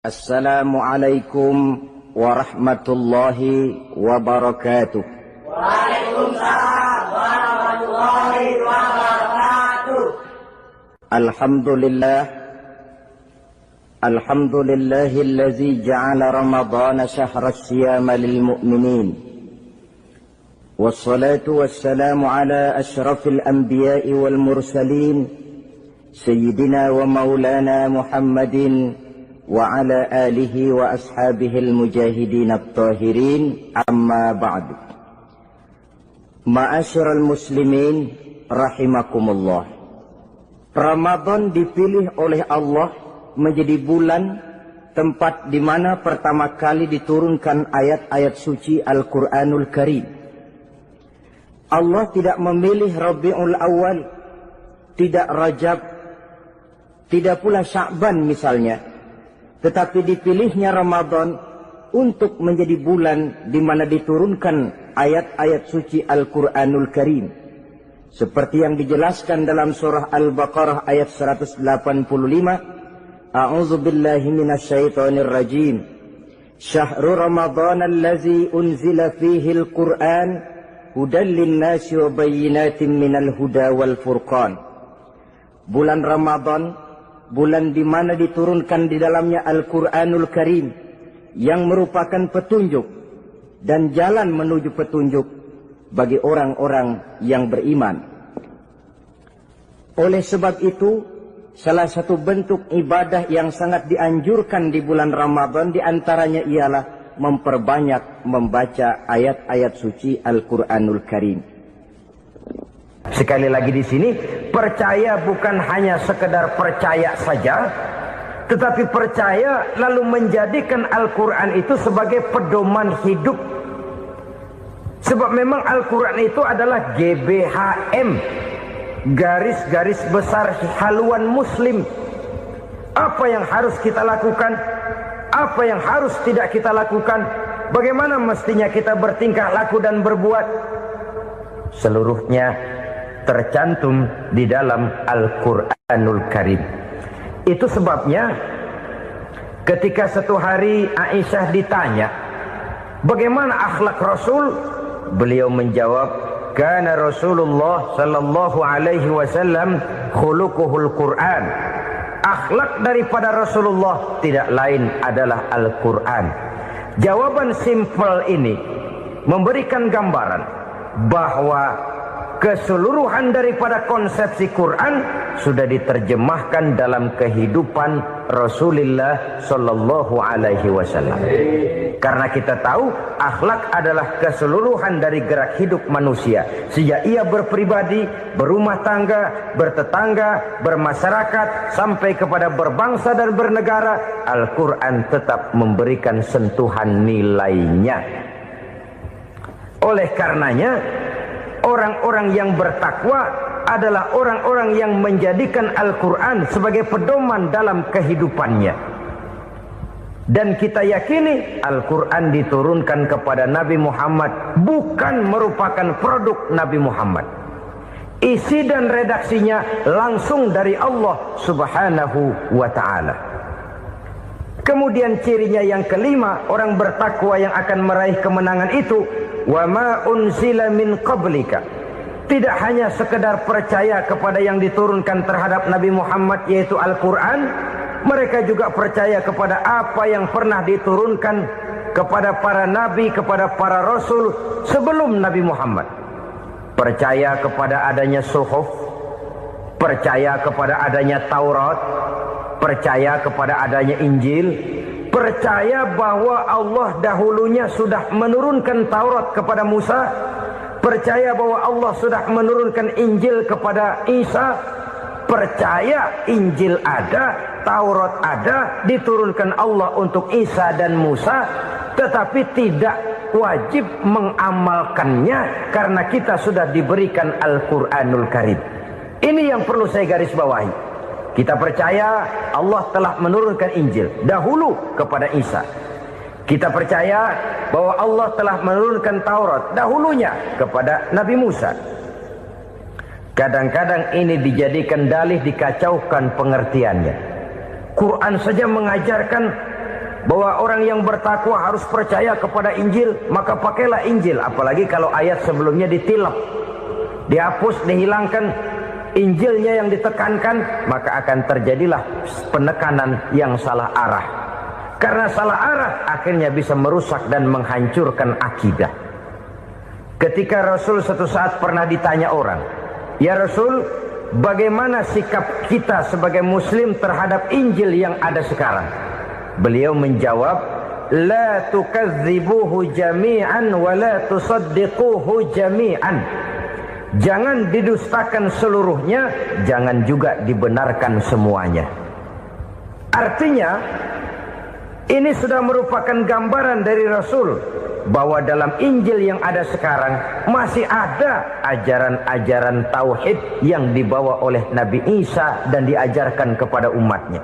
Assalamualaikum warahmatullahi wabarakatuh. Waalaikumsalam warahmatullahi wabarakatuh. Alhamdulillahillazi ja'ala ramadana syahra siyama lilmu'minin. Wassalatu wassalamu ala ashrafil anbiya'i wal mursalin Sayyidina wa maulana Muhammadin wa ala alihi wa ashabihi al-mujahidin at-tahirin, amma ba'du. Ma'asyiral muslimin rahimakumullah. Ramadan dipilih oleh Allah menjadi bulan tempat di mana pertama kali diturunkan ayat-ayat suci Al-Qur'anul Karim. Allah tidak memilih Rabiul Awal, tidak Rajab, tidak pula Sya'ban misalnya. Tetapi dipilihnya Ramadan untuk menjadi bulan di mana diturunkan ayat-ayat suci Al-Qur'anul Karim. Seperti yang dijelaskan dalam surah Al-Baqarah ayat 185. A'udzu billahi minasyaitonir rajim. Syahrul Ramadan allazi unzila fihi al-Qur'an hudan lin-nasi wa bayyinatin minal huda wal furqan. Bulan Ramadan, bulan di mana diturunkan di dalamnya Al-Qur'anul Karim yang merupakan petunjuk dan jalan menuju petunjuk bagi orang-orang yang beriman. Oleh sebab itu, salah satu bentuk ibadah yang sangat dianjurkan di bulan Ramadan diantaranya ialah memperbanyak membaca ayat-ayat suci Al-Qur'anul Karim. Sekali lagi di sini, percaya bukan hanya sekedar percaya saja, tetapi percaya lalu menjadikan Al-Quran itu sebagai pedoman hidup. Sebab memang Al-Quran itu adalah GBHM, garis-garis besar haluan muslim. Apa yang harus kita lakukan, apa yang harus tidak kita lakukan, bagaimana mestinya kita bertingkah laku dan berbuat, seluruhnya tercantum di dalam Al-Quranul Karim. Itu sebabnya ketika satu hari Aisyah ditanya bagaimana akhlak Rasul, beliau menjawab, kana Rasulullah sallallahu alaihi wasallam khuluquhul Quran. Akhlak daripada Rasulullah tidak lain adalah Al-Quran. Jawaban simpel ini memberikan gambaran bahwa keseluruhan daripada konsepsi Quran sudah diterjemahkan dalam kehidupan Rasulullah sallallahu alaihi wasallam. Karena kita tahu akhlak adalah keseluruhan dari gerak hidup manusia. Sejak ia berpribadi, berumah tangga, bertetangga, bermasyarakat, sampai kepada berbangsa dan bernegara, Al-Quran tetap memberikan sentuhan nilainya. Oleh karenanya, orang-orang yang bertakwa adalah orang-orang yang menjadikan Al-Quran sebagai pedoman dalam kehidupannya. Dan kita yakini Al-Quran diturunkan kepada Nabi Muhammad bukan merupakan produk Nabi Muhammad. Isi dan redaksinya langsung dari Allah Subhanahu wa ta'ala. Kemudian cirinya yang kelima, orang bertakwa yang akan meraih kemenangan itu, wa ma unzila min qablika. Tidak hanya sekedar percaya kepada yang diturunkan terhadap Nabi Muhammad yaitu Al-Quran, mereka juga percaya kepada apa yang pernah diturunkan kepada para nabi, kepada para rasul sebelum Nabi Muhammad. Percaya kepada adanya suhuf, percaya kepada adanya Taurat, percaya kepada adanya Injil, percaya bahwa Allah dahulunya sudah menurunkan Taurat kepada Musa, percaya bahwa Allah sudah menurunkan Injil kepada Isa, percaya Injil ada, Taurat ada, diturunkan Allah untuk Isa dan Musa, tetapi tidak wajib mengamalkannya karena kita sudah diberikan Al-Quranul Karim. Ini yang perlu saya garis bawahi. Kita percaya Allah telah menurunkan Injil dahulu kepada Isa. Kita percaya bahwa Allah telah menurunkan Taurat dahulunya kepada Nabi Musa. Kadang-kadang ini dijadikan dalih, dikacaukan pengertiannya. Quran saja mengajarkan bahwa orang yang bertakwa harus percaya kepada Injil, maka pakailah Injil. Apalagi kalau ayat sebelumnya ditilap, dihapus, dihilangkan, Injilnya yang ditekankan, maka akan terjadilah penekanan yang salah arah. Karena salah arah akhirnya bisa merusak dan menghancurkan akidah. Ketika Rasul suatu saat pernah ditanya orang, "Ya Rasul, bagaimana sikap kita sebagai muslim terhadap Injil yang ada sekarang?" Beliau menjawab, "La tukadzibuhu jami'an wa la tusaddiquhu jami'an." Jangan didustakan seluruhnya, jangan juga dibenarkan semuanya. Artinya, ini sudah merupakan gambaran dari Rasul bahwa dalam Injil yang ada sekarang masih ada ajaran-ajaran tauhid yang dibawa oleh Nabi Isa dan diajarkan kepada umatnya.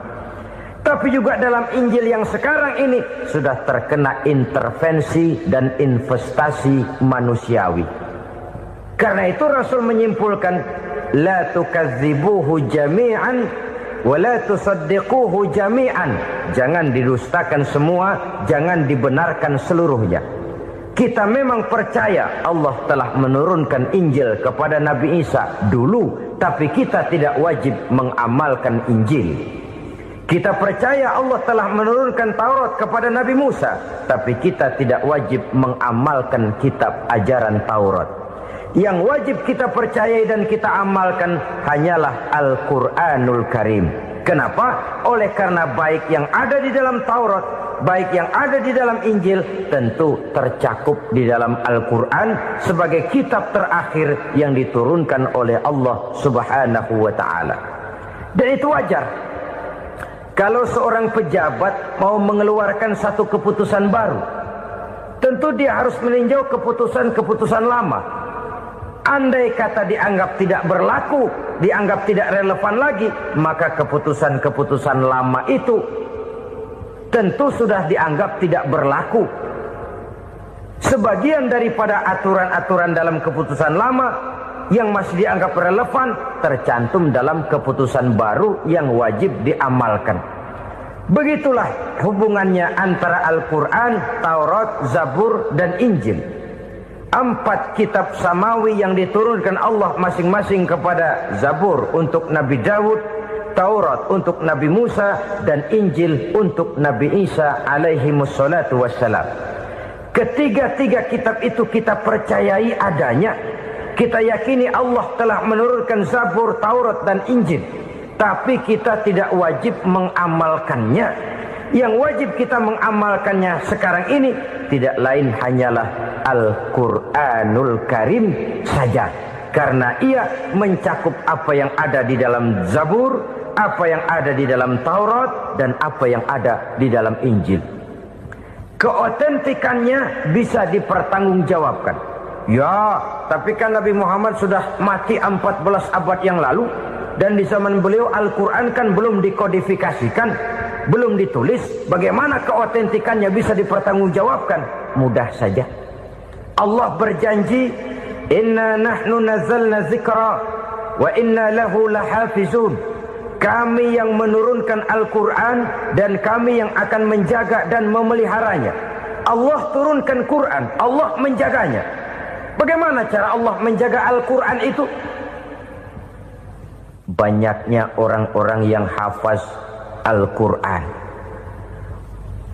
Tapi juga dalam Injil yang sekarang ini sudah terkena intervensi dan investasi manusiawi. Karena itu Rasul menyimpulkan, la tukadzibuhu jami'an wa la tusaddiquhu jami'an. Jangan didustakan semua, jangan dibenarkan seluruhnya. Kita memang percaya Allah telah menurunkan Injil kepada Nabi Isa dulu, tapi kita tidak wajib mengamalkan Injil. Kita percaya Allah telah menurunkan Taurat kepada Nabi Musa, tapi kita tidak wajib mengamalkan kitab ajaran Taurat. Yang wajib kita percayai dan kita amalkan hanyalah Al-Quranul Karim. Kenapa? Oleh karena baik yang ada di dalam Taurat, baik yang ada di dalam Injil, tentu tercakup di dalam Al-Quran sebagai kitab terakhir yang diturunkan oleh Allah Subhanahu wa Ta'ala. Dan itu wajar. Kalau seorang pejabat mau mengeluarkan satu keputusan baru, tentu dia harus meninjau keputusan-keputusan lama. Andai kata dianggap tidak berlaku, dianggap tidak relevan lagi, maka keputusan-keputusan lama itu tentu sudah dianggap tidak berlaku. Sebagian daripada aturan-aturan dalam keputusan lama yang masih dianggap relevan tercantum dalam keputusan baru yang wajib diamalkan. Begitulah hubungannya antara Al-Quran, Taurat, Zabur, dan Injil. 4 kitab samawi yang diturunkan Allah masing-masing kepada Zabur untuk Nabi Daud, Taurat untuk Nabi Musa, dan Injil untuk Nabi Isa alaihi wassalatu wassalam. Ketiga-tiga kitab itu kita percayai adanya. Kita yakini Allah telah menurunkan Zabur, Taurat, dan Injil. Tapi kita tidak wajib mengamalkannya. Yang wajib kita mengamalkannya sekarang ini tidak lain hanyalah Al-Quranul Karim saja. Karena ia mencakup apa yang ada di dalam Zabur, apa yang ada di dalam Taurat, dan apa yang ada di dalam Injil. Keotentikannya bisa dipertanggungjawabkan. Ya, tapi kan Nabi Muhammad sudah mati 14 abad yang lalu, dan di zaman beliau Al-Quran kan belum dikodifikasikan, belum ditulis. Bagaimana keotentikannya bisa dipertanggungjawabkan? Mudah saja. Allah berjanji, "Inna nahnu nazzalna dzikra wa inna lahu lahafizun." Kami yang menurunkan Al-Quran dan kami yang akan menjaga dan memeliharanya. Allah turunkan Quran, Allah menjaganya. Bagaimana cara Allah menjaga Al-Quran itu? Banyaknya orang-orang yang hafaz Al-Quran.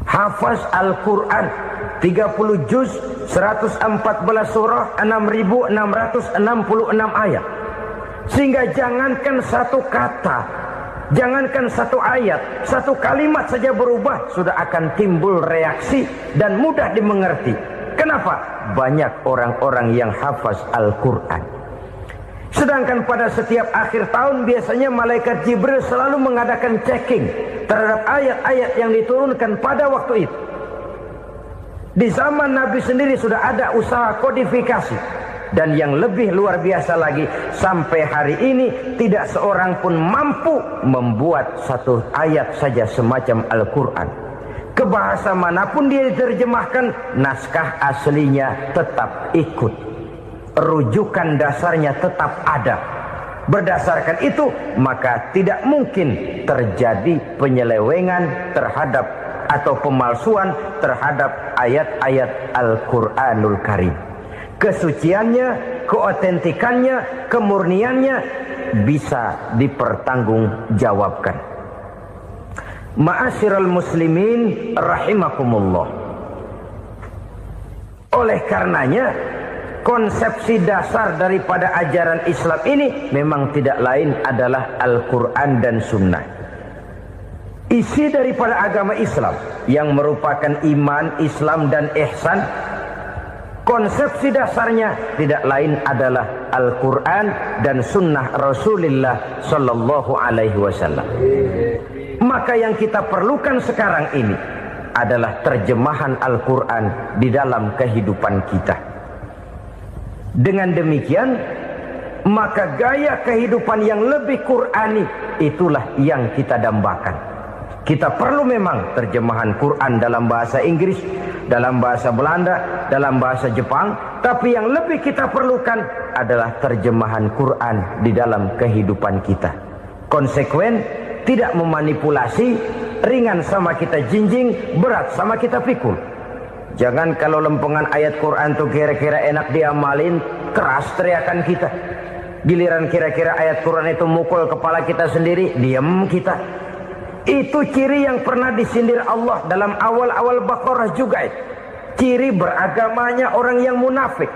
Hafaz Al-Quran 30 juz, 114 surah, 6.666 ayat. Sehingga jangankan satu kata, jangankan satu ayat, satu kalimat saja berubah, sudah akan timbul reaksi dan mudah dimengerti. Kenapa? Banyak orang-orang yang hafaz Al-Quran. Sedangkan pada setiap akhir tahun biasanya malaikat Jibril selalu mengadakan checking terhadap ayat-ayat yang diturunkan pada waktu itu. Di zaman Nabi sendiri sudah ada usaha kodifikasi. Dan yang lebih luar biasa lagi, sampai hari ini tidak seorang pun mampu membuat satu ayat saja semacam Al-Quran. Ke bahasa manapun dia diterjemahkan, naskah aslinya tetap ikut. Rujukan dasarnya tetap ada. Berdasarkan itu, maka tidak mungkin terjadi penyelewengan terhadap atau pemalsuan terhadap ayat-ayat Al-Quranul Karim. Kesuciannya, keotentikannya, kemurniannya bisa dipertanggungjawabkan. Ma'asyiral muslimin rahimakumullah. Oleh karenanya, konsepsi dasar daripada ajaran Islam ini memang tidak lain adalah Al-Quran dan Sunnah. Isi daripada agama Islam yang merupakan iman, Islam dan ihsan, konsepsi dasarnya tidak lain adalah Al-Quran dan Sunnah Rasulullah Sallallahu Alaihi Wasallam. Maka yang kita perlukan sekarang ini adalah terjemahan Al-Quran di dalam kehidupan kita. Dengan demikian, maka gaya kehidupan yang lebih Qurani itulah yang kita dambakan. Kita perlu memang terjemahan Quran dalam bahasa Inggris, dalam bahasa Belanda, dalam bahasa Jepang, tapi yang lebih kita perlukan adalah terjemahan Quran di dalam kehidupan kita. Konsekuen, tidak memanipulasi, ringan sama kita jinjing, berat sama kita pikul. Jangan kalau lempengan ayat Quran tuh kira-kira enak diamalin, keras teriakan kita. Giliran kira-kira ayat Quran itu mukul kepala kita sendiri, diam kita. Itu ciri yang pernah disindir Allah dalam awal-awal Baqarah juga. Ciri beragamanya orang yang munafik.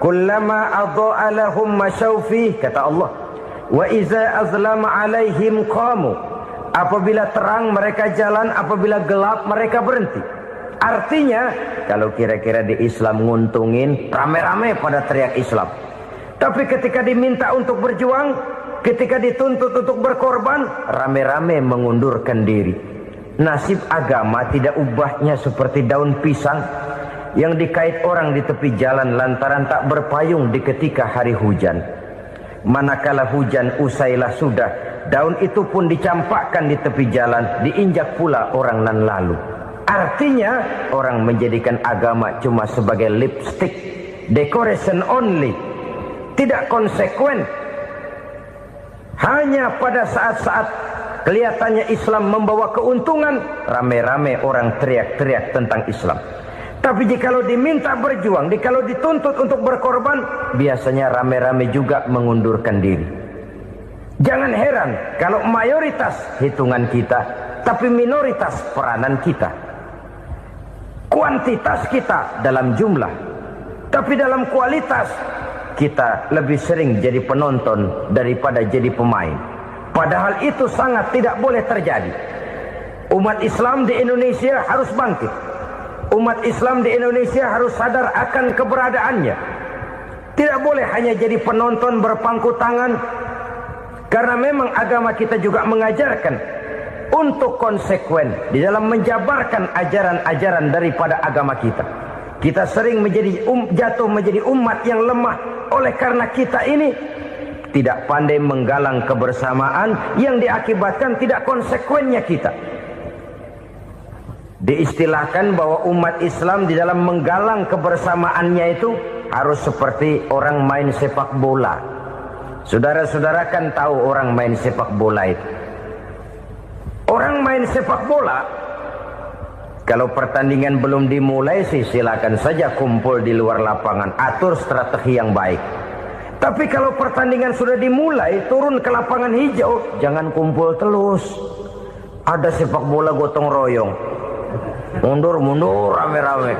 Kullama adha'a lahum masyawfi, kata Allah. Wa iza azlama alaihim qamu. Apabila terang mereka jalan, apabila gelap mereka berhenti. Artinya, kalau kira-kira di Islam nguntungin, rame-rame pada teriak Islam. Tapi ketika diminta untuk berjuang, ketika dituntut untuk berkorban, rame-rame mengundurkan diri. Nasib agama tidak ubahnya seperti daun pisang yang dikait orang di tepi jalan lantaran tak berpayung di ketika hari hujan. Manakala hujan usailah sudah, daun itu pun dicampakkan di tepi jalan, diinjak pula orang nan lalu. Artinya, orang menjadikan agama cuma sebagai lipstick, decoration only, tidak konsekuen. Hanya pada saat-saat kelihatannya Islam membawa keuntungan, rame-rame orang teriak-teriak tentang Islam. Tapi jikalau diminta berjuang, jikalau dituntut untuk berkorban, biasanya rame-rame juga mengundurkan diri. Jangan heran kalau mayoritas hitungan kita, tapi minoritas peranan kita. Kuantitas kita dalam jumlah, tapi dalam kualitas kita lebih sering jadi penonton daripada jadi pemain. Padahal itu sangat tidak boleh terjadi. Umat Islam di Indonesia harus bangkit. Umat Islam di Indonesia harus sadar akan keberadaannya. Tidak boleh hanya jadi penonton berpangku tangan. Karena memang agama kita juga mengajarkan untuk konsekuen di dalam menjabarkan ajaran-ajaran daripada agama kita. Kita sering jatuh menjadi umat yang lemah oleh karena kita ini tidak pandai menggalang kebersamaan yang diakibatkan tidak konsekuennya kita. Diistilahkan bahwa umat Islam di dalam menggalang kebersamaannya itu harus seperti orang main sepak bola. Saudara-saudara kan tahu orang main sepak bola itu. Orang main sepak bola, kalau pertandingan belum dimulai sih silakan saja kumpul di luar lapangan, atur strategi yang baik. Tapi kalau pertandingan sudah dimulai, turun ke lapangan hijau, jangan kumpul terus. Ada sepak bola gotong royong, mundur-mundur rame-rame,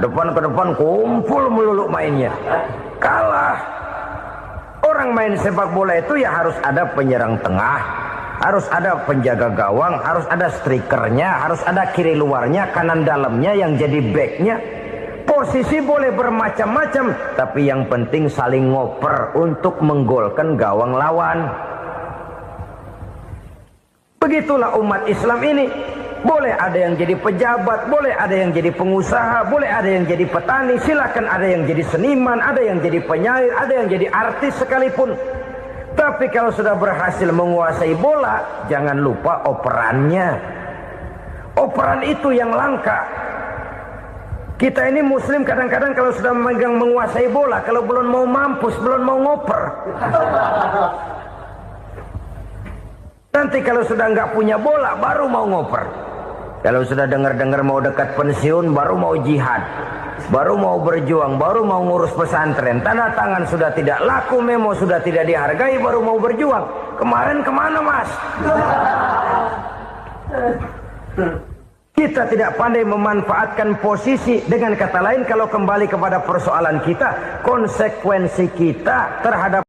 depan ke depan kumpul melulu mainnya. Kalah. Orang main sepak bola itu ya harus ada penyerang tengah, harus ada penjaga gawang, harus ada strikernya, harus ada kiri luarnya, kanan dalamnya yang jadi backnya. Posisi boleh bermacam-macam, tapi yang penting saling ngoper untuk menggolkan gawang lawan. Begitulah umat Islam ini. Boleh ada yang jadi pejabat, boleh ada yang jadi pengusaha, boleh ada yang jadi petani, silakan ada yang jadi seniman, ada yang jadi penyair, ada yang jadi artis sekalipun. Tapi kalau sudah berhasil menguasai bola, jangan lupa operannya. Operan itu yang langka. Kita ini muslim kadang-kadang kalau sudah memegang menguasai bola, kalau belum mau mampus, belum mau ngoper. Nanti kalau sudah nggak punya bola, baru mau ngoper. Kalau sudah dengar-dengar mau dekat pensiun, baru mau jihad, baru mau berjuang, baru mau ngurus pesantren. Tanda tangan sudah tidak laku, memo sudah tidak dihargai, baru mau berjuang. Kemarin kemana mas? Kita tidak pandai memanfaatkan posisi. Dengan kata lain, kalau kembali kepada persoalan kita, konsekuensi kita terhadap